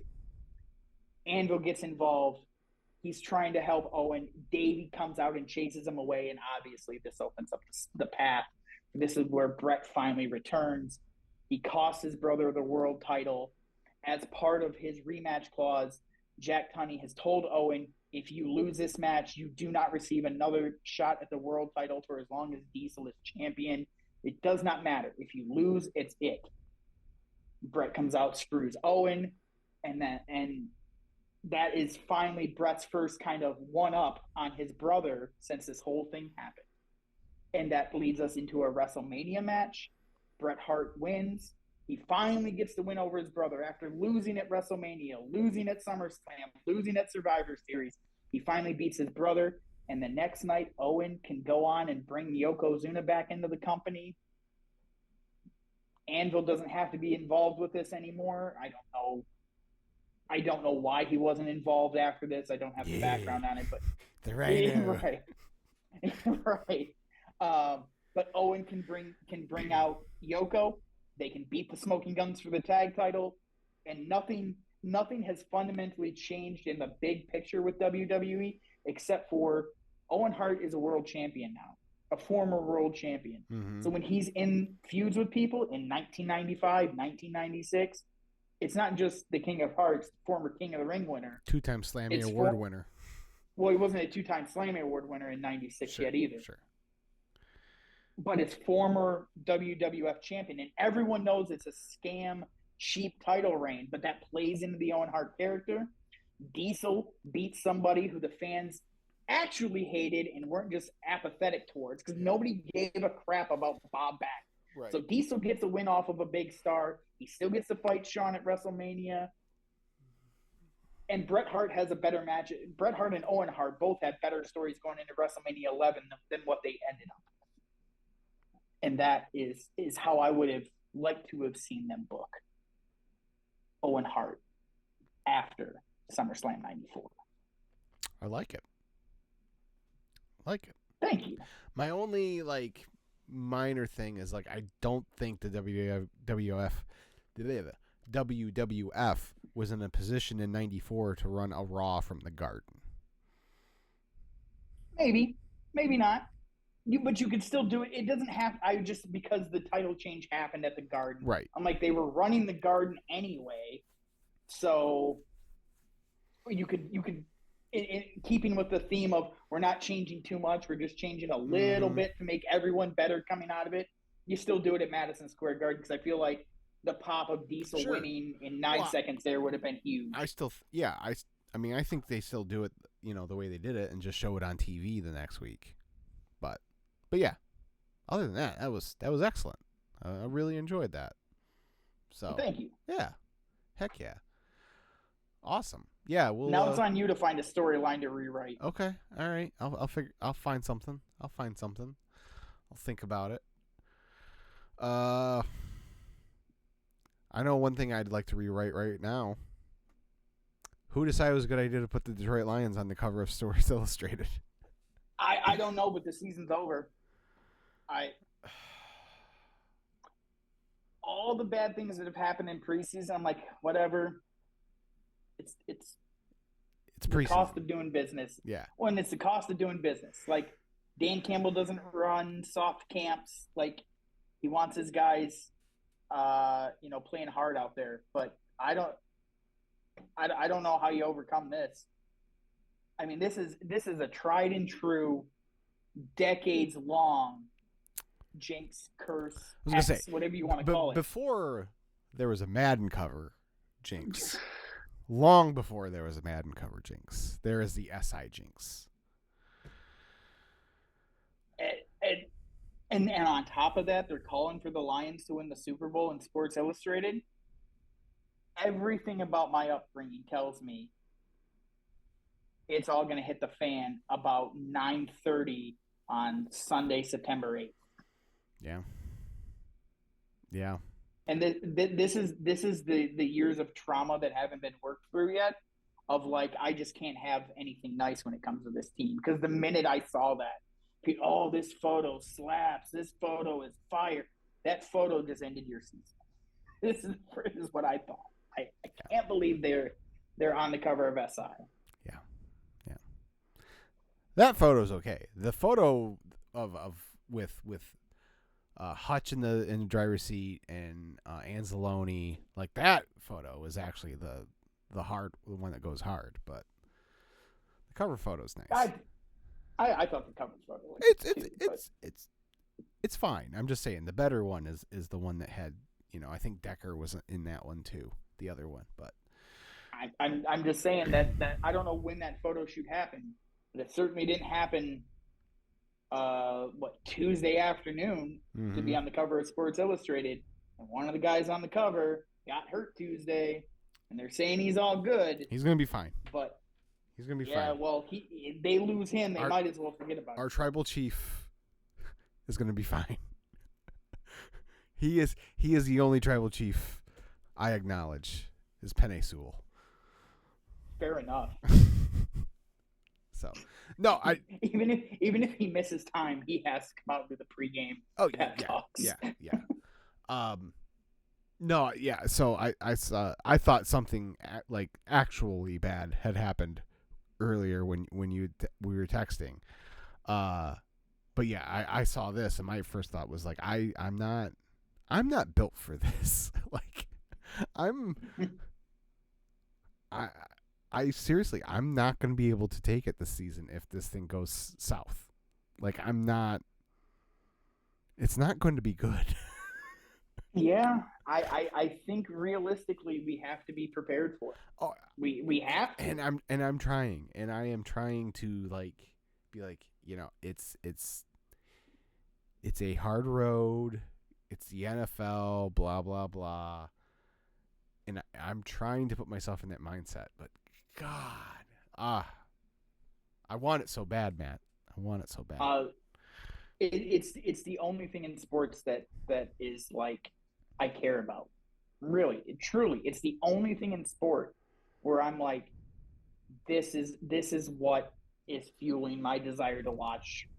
Anvil gets involved. He's trying to help Owen. Davey comes out and chases him away, and obviously this opens up the path. This is where Brett finally returns. He costs his brother the world title. As part of his rematch clause, Jack Tunney has told Owen, if you lose this match, you do not receive another shot at the world title for as long as Diesel is champion. It does not matter. If you lose, it's it. Brett comes out, screws Owen, and that is finally Brett's first kind of one-up on his brother since this whole thing happened. And that leads us into a WrestleMania match. Bret Hart wins. He finally gets the win over his brother after losing at WrestleMania, losing at SummerSlam, losing at Survivor Series. He finally beats his brother. And the next night, Owen can go on and bring Yokozuna back into the company. Anvil doesn't have to be involved with this anymore. I don't know why he wasn't involved after this. I don't have the background on it, but the right, right. But Owen can bring out Yoko. They can beat the Smoking Guns for the tag title, and nothing has fundamentally changed in the big picture with WWE except for Owen Hart is a world champion now, a former world champion. Mm-hmm. So when he's in feuds with people in 1995, 1996, it's not just the King of Hearts, former King of the Ring winner. Two-time Slammy Award winner. Well, he wasn't a two-time Slammy Award winner in 96 yet either. Sure. But it's former WWF champion. And everyone knows it's a scam, cheap title reign, but that plays into the Owen Hart character. Diesel beats somebody who the fans actually hated and weren't just apathetic towards because nobody gave a crap about Bob Back. Right. So Diesel gets a win off of a big star. He still gets to fight Shawn at WrestleMania. And Bret Hart has a better match. Bret Hart and Owen Hart both had better stories going into WrestleMania 11 than what they ended up. And that is how I would have liked to have seen them book Owen Hart after SummerSlam 94. I like it. Thank you. My only minor thing is I don't think the WWF was in a position in 94 to run a Raw from the Garden. Maybe not. But you could still do it. It doesn't have. Because the title change happened at the Garden. Right. I'm they were running the Garden anyway, so you could. In keeping with the theme of we're not changing too much, we're just changing a little bit to make everyone better coming out of it. You still do it at Madison Square Garden because I feel like the pop of Diesel winning in 9 seconds there would have been huge. I think they still do it, the way they did it and just show it on TV the next week. But yeah, other than that, that was excellent. I really enjoyed that. So thank you. Yeah, heck yeah, awesome. Yeah, well. Now it's on you to find a storyline to rewrite. Okay, all right. I'll find something. I'll think about it. I know one thing I'd like to rewrite right now. Who decided it was a good idea to put the Detroit Lions on the cover of Sports Illustrated? I don't know, but the season's over. All the bad things that have happened in preseason, I'm whatever. It's preseason. The cost of doing business. Yeah. Well, and it's the cost of doing business. Dan Campbell doesn't run soft camps. He wants his guys, playing hard out there. But I don't know how you overcome this. I mean, this is a tried and true, decades long jinx, curse, whatever you want to call it. Before there was a Madden cover jinx, long before there was a Madden cover jinx, there is the SI Jinx. And on top of that, they're calling for the Lions to win the Super Bowl in Sports Illustrated. Everything about my upbringing tells me it's all going to hit the fan about 9:30 on Sunday, September 8th. Yeah. And this is the years of trauma that haven't been worked through yet. Of I just can't have anything nice when it comes to this team, because the minute I saw that, this photo slaps, this photo is fire. That photo just ended your season. This is what I thought. I can't believe they're on the cover of SI. Yeah. That photo's okay. The photo of with Hutch in the driver's seat and Anzalone, like that photo is actually the one that goes hard, but the cover photo's nice. I thought the cover photo was it's fine. I'm just saying the better one is the one that had, I think Decker was in that one too, the other one, but I'm just saying that I don't know when that photo shoot happened, but it certainly didn't happen Tuesday afternoon to be on the cover of Sports Illustrated, and one of the guys on the cover got hurt Tuesday, and they're saying he's all good. He's gonna be fine. But he's gonna be fine. Yeah, well, they lose him, they might as well forget about it. Our tribal chief is gonna be fine. He is the only tribal chief I acknowledge is Penny Sewell. Fair enough. So, no, even if he misses time, he has to come out and do the pregame talks. Yeah. No, yeah. So I thought something like actually bad had happened earlier when we were texting. But yeah, I saw this and my first thought was like I'm not built for this. Like I seriously, I'm not going to be able to take it this season if this thing goes south. Like, it's not going to be good. Yeah, I think realistically we have to be prepared for it. Oh, we have to. And I'm trying, and I am trying to be like, it's a hard road. It's the NFL, blah, blah, blah. And I'm trying to put myself in that mindset, but God, I want it so bad, Matt. I want it so bad. It's the only thing in sports that is like I care about. Really, truly, it's the only thing in sport where I'm like, this is what is fueling my desire to watch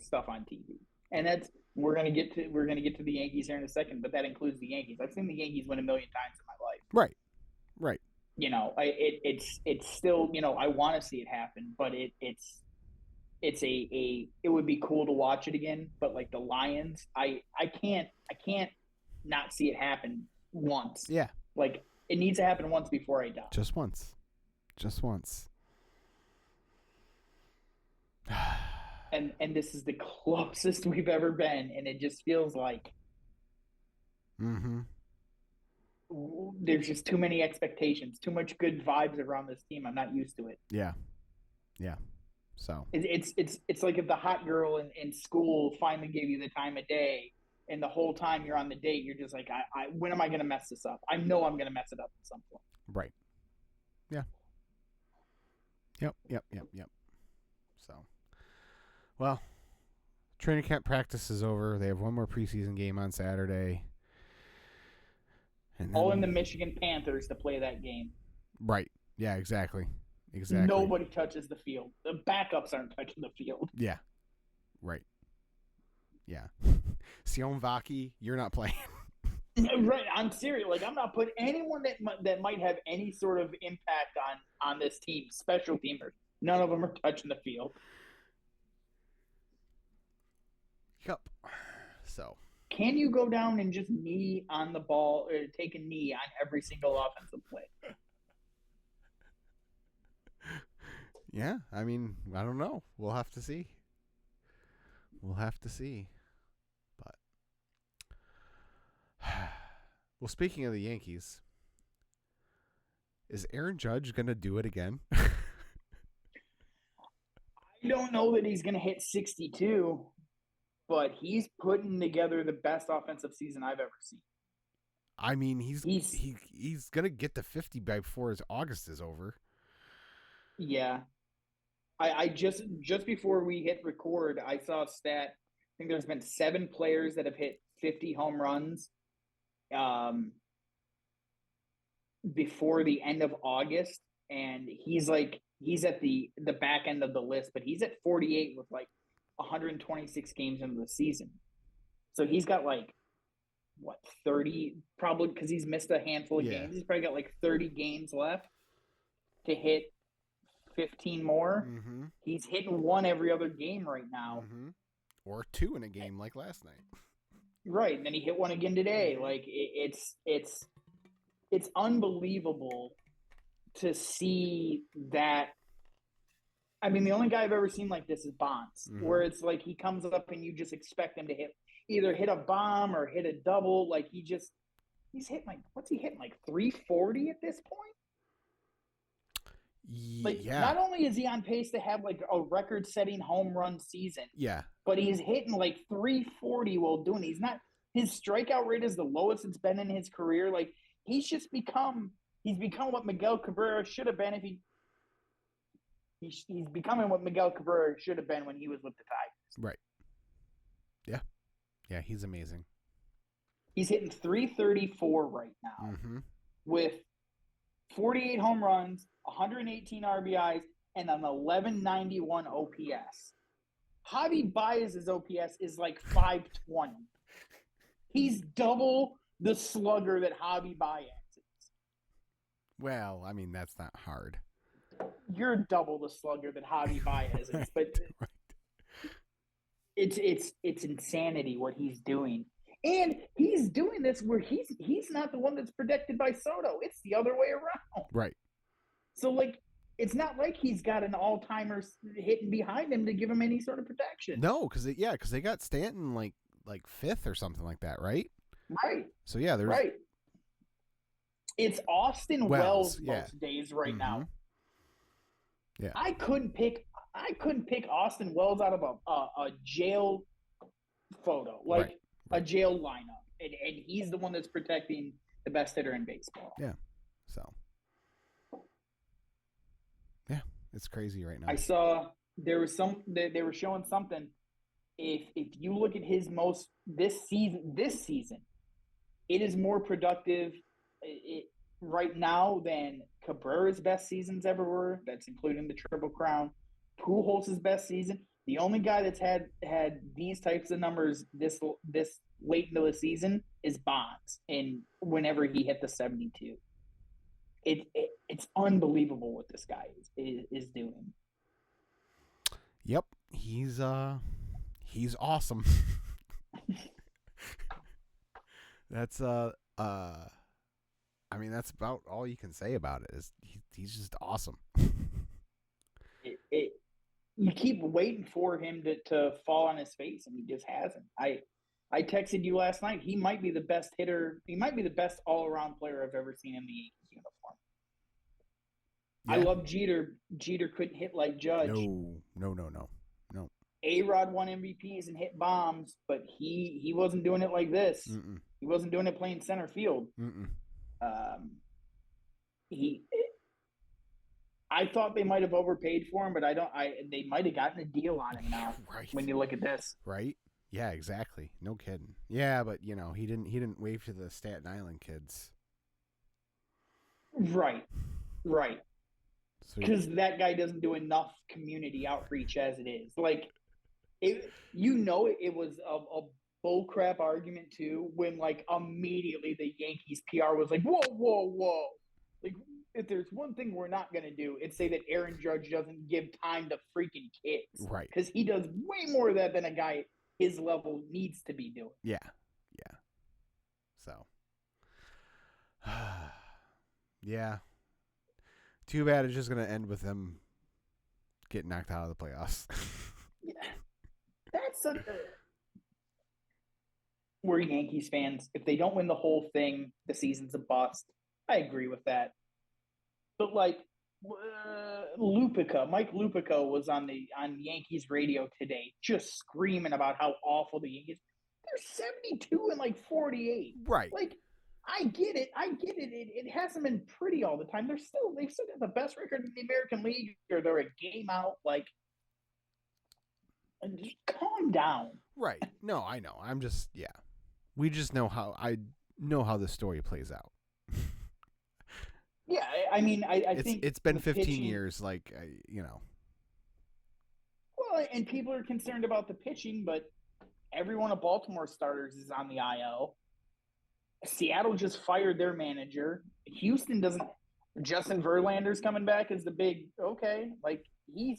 stuff on TV. And that's we're gonna get to the Yankees here in a second, but that includes the Yankees. I've seen the Yankees win a million times in my life. Right. It's still, I want to see it happen, but it would be cool to watch it again. But like the Lions, I can't not see it happen once. Yeah. Like it needs to happen once before I die. Just once. And this is the closest we've ever been, and it just feels like there's just too many expectations, too much good vibes around this team. I'm not used to it. Yeah. So it's like if the hot girl in school finally gave you the time of day, and the whole time you're on the date, you're just like, when am I going to mess this up? I know I'm going to mess it up at some point. Right. Yeah. Yep. So, well, training camp practice is over. They have one more preseason game on Saturday. And all in the Michigan Panthers to play that game. Right. Yeah, exactly. Nobody touches the field. The backups aren't touching the field. Yeah. Right. Yeah. Sion Vaki, you're not playing. Right. I'm serious. Like, I'm not putting anyone that might have any sort of impact on this team, special teamers. None of them are touching the field. Yep. So. Can you go down and just knee on the ball or take a knee on every single offensive play? Yeah, I mean, I don't know. We'll have to see. But well, speaking of the Yankees, is Aaron Judge going to do it again? I don't know that he's going to hit 62. But he's putting together the best offensive season I've ever seen. I mean, he's gonna get to 50 before his August is over. Yeah, I just before we hit record, I saw a stat. I think there's been 7 players that have hit 50 home runs, before the end of August, and he's at the back end of the list, but he's at 48 with 126 games into the season. So he's got 30, probably because he's missed a handful of games. He's probably got 30 games left to hit 15 more. Mm-hmm. He's hitting one every other game right now. Mm-hmm. Or 2 in a game like last night. Right, and then he hit one again today. Like it's unbelievable to see that. I mean, the only guy I've ever seen like this is Bonds, where it's like he comes up and you just expect him to either hit a bomb or hit a double. Like he's hitting like, what's he hitting, like 340 at this point? Like, yeah. not only is he on pace to have like a record-setting home run season, Yeah, but he's hitting like 340 while doing it. His strikeout rate is the lowest it's been in his career. Like he's become what Miguel Cabrera should have been if he's becoming what Miguel Cabrera should have been when he was with the Tigers. Right. Yeah. Yeah, he's amazing. He's hitting 334 right now with 48 home runs, 118 RBIs, and an 1191 OPS. Javi Baez's OPS is like 520. He's double the slugger that Javi Baez is. Well, I mean, that's not hard. You're double the slugger that Javi Baez is, but it's insanity what he's doing. And he's doing this where he's not the one that's protected by Soto. It's the other way around. Right. So, like, it's not like he's got an all-timer hitting behind him to give him any sort of protection. No, because they got Stanton like 5th or something like that, right? Right. So yeah, there's right. It's Austin Wells most days right now. Yeah. I couldn't pick Austin Wells out of a jail photo, like a jail lineup, and he's the one that's protecting the best hitter in baseball. Yeah. So. Yeah, it's crazy right now. I saw there was they were showing something. If you look at his this season, it is more productive right now than Cabrera's best seasons ever were. That's including the Triple Crown. Pujols' best season. The only guy that's had these types of numbers this late into the season is Bonds, and whenever he hit the 72. It's unbelievable what this guy is doing. Yep, he's awesome. That's I mean, that's about all you can say about it. Is he's just awesome. You keep waiting for him to fall on his face, and he just hasn't. I texted you last night. He might be the best hitter. He might be the best all-around player I've ever seen in the Yankees uniform. Yeah. I love Jeter. Jeter couldn't hit like Judge. No. A-Rod won MVPs and hit bombs, but he wasn't doing it like this. Mm-mm. He wasn't doing it playing center field. Mm-mm. I thought they might have overpaid for him, but they might have gotten a deal on him now. Right. When you look at this. Right? Yeah, exactly. No kidding. Yeah, but he didn't wave to the Staten Island kids. Right. Because that guy doesn't do enough community outreach as it is. Like, it was a bullcrap argument too when like immediately the Yankees PR was like, whoa. Like, if there's one thing we're not going to do, it's say that Aaron Judge doesn't give time to freaking kids. Right. Because he does way more of that than a guy his level needs to be doing. Yeah. So. Yeah. Too bad it's just going to end with them getting knocked out of the playoffs. Yeah. That's we're Yankees fans. If they don't win the whole thing, the season's a bust. I agree with that. But like Mike Lupica was on Yankees radio today, just screaming about how awful the Yankees. They're 72 and like 48. Right. Like, I get it. It hasn't been pretty all the time. They've still got the best record in the American League, or they're a game out. Like, and just calm down. Right. No, I know. I'm just we just know how the story plays out. Yeah, I mean, I think it's been 15 years, like, Well, and people are concerned about the pitching, but every one of Baltimore's starters is on the IL. Seattle just fired their manager. Houston doesn't. Justin Verlander's coming back as the big okay. Like he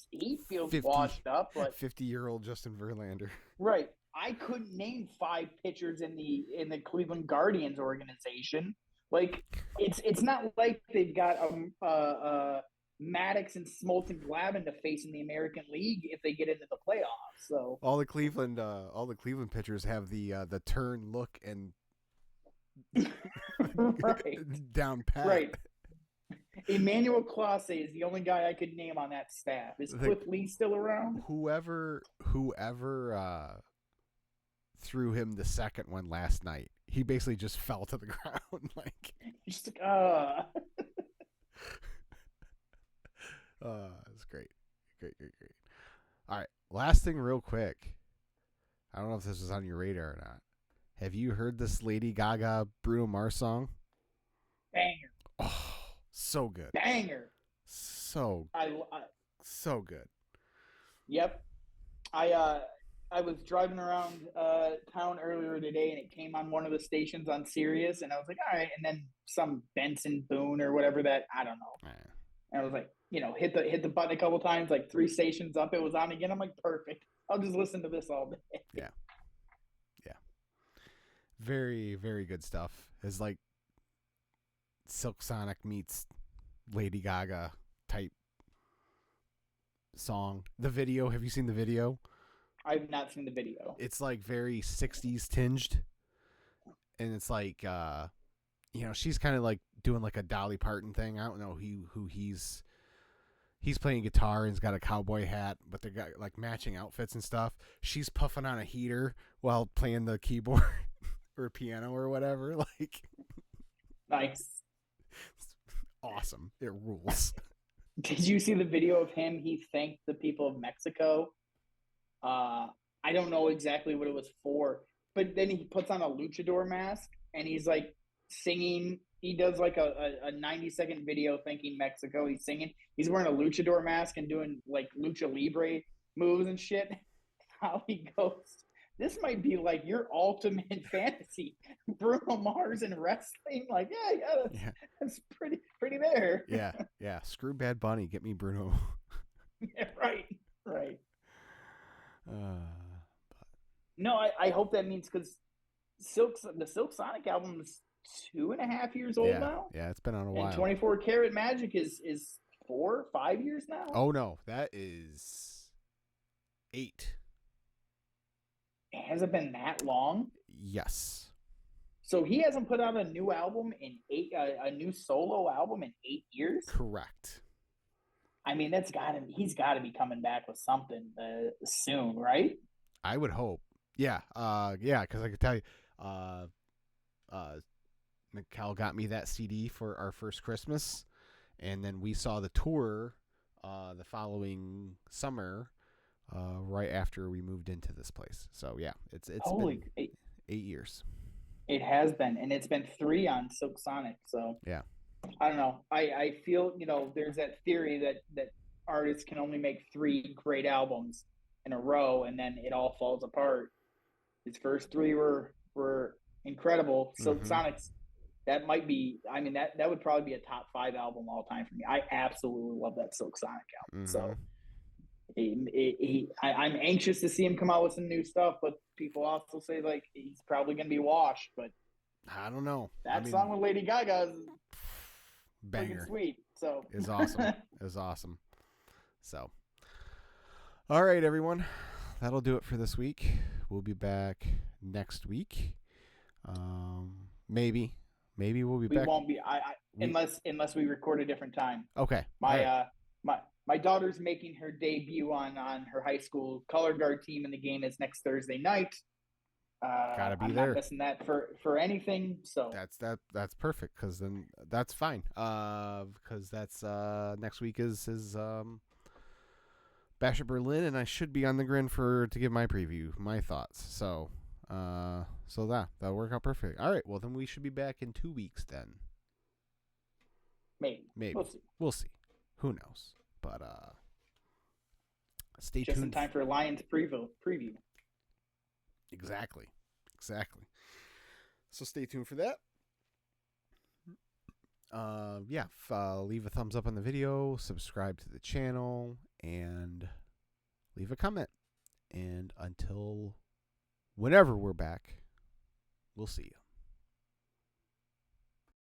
feels 50, washed up, but 50-year-old Justin Verlander. right. I couldn't name 5 pitchers in the Cleveland Guardians organization. Like it's not like they've got Maddox and Smoltz Glavine to face in the American League if they get into the playoffs. So all the Cleveland pitchers have the turn, look, and right, down pat. right. Emmanuel Clase is the only guy I could name on that staff. Is Cliff Lee still around? Whoever threw him the second one last night, he basically just fell to the ground. Like, just it's great. Great. All right, last thing real quick. I don't know if this was on your radar or not. Have you heard this Lady Gaga Bruno Mars song? Banger. Oh, so good. Banger. So good. Yep. I was driving around town earlier today, and it came on one of the stations on Sirius, and I was like, all right. And then some Benson Boone or whatever that, I don't know. And I was like, hit the button a couple times, like 3 stations up, it was on again. I'm like, perfect. I'll just listen to this all day. Yeah. Very, very good stuff. It's like Silk Sonic meets Lady Gaga type song. The video, have you seen the video? I've not seen the video. It's like very 60s tinged. And it's like, she's kind of like doing like a Dolly Parton thing. I don't know who he's playing guitar and he's got a cowboy hat, but they got like matching outfits and stuff. She's puffing on a heater while playing the keyboard or piano or whatever. Like, nice. It's awesome. It rules. Did you see the video of him? He thanked the people of Mexico. I don't know exactly what it was for, but then he puts on a luchador mask and he's like singing. He does like a 90-second video thanking Mexico. He's singing. He's wearing a luchador mask and doing like lucha libre moves and shit. How he goes, this might be like your ultimate fantasy, Bruno Mars in wrestling. Like, yeah, that's pretty there. Yeah. Screw Bad Bunny. Get me Bruno. Yeah, right. No, I hope that means because the Silk Sonic album is 2.5 years old now. Yeah, it's been on a while. And 24 Karat Magic is 4 or 5 years now. Oh no, that is 8. Has it been that long? Yes. So he hasn't put out a new album in a new solo album in 8 years. Correct. I mean, he's got to be coming back with something soon, right? I would hope. Yeah. Because I could tell you, Mikkel got me that CD for our first Christmas, and then we saw the tour the following summer, right after we moved into this place. So yeah, it's been 8 years. It has been, and it's been 3 on Silk Sonic. So yeah, I don't know. I feel there's that theory that artists can only make 3 great albums in a row, and then it all falls apart. His first 3 were incredible. Silk Sonic's, that might be. I mean, that would probably be a top 5 album all time for me. I absolutely love that Silk Sonic album. So I'm anxious to see him come out with some new stuff, but people also say like he's probably going to be washed. But I don't know. That song with Lady Gaga is banger. Sweet. So it's awesome. It was awesome. So, all right, everyone, that'll do it for this week. We'll be back next week. Maybe we'll be back. We won't be. Unless we record a different time. Okay. My daughter's making her debut on her high school color guard team, and the game is next Thursday night. Gotta be I'm there. Not missing that for anything. So that's perfect, because then that's fine. Because that's next week is Bash at Berlin, and I should be on the grin to give my preview, my thoughts. So that'll work out perfect. All right, well then we should be back in 2 weeks then. Maybe. We'll see. Who knows? But stay tuned. Just in time for Lions preview. Exactly. So stay tuned for that. leave a thumbs up on the video, subscribe to the channel, and leave a comment. And until whenever we're back, we'll see you.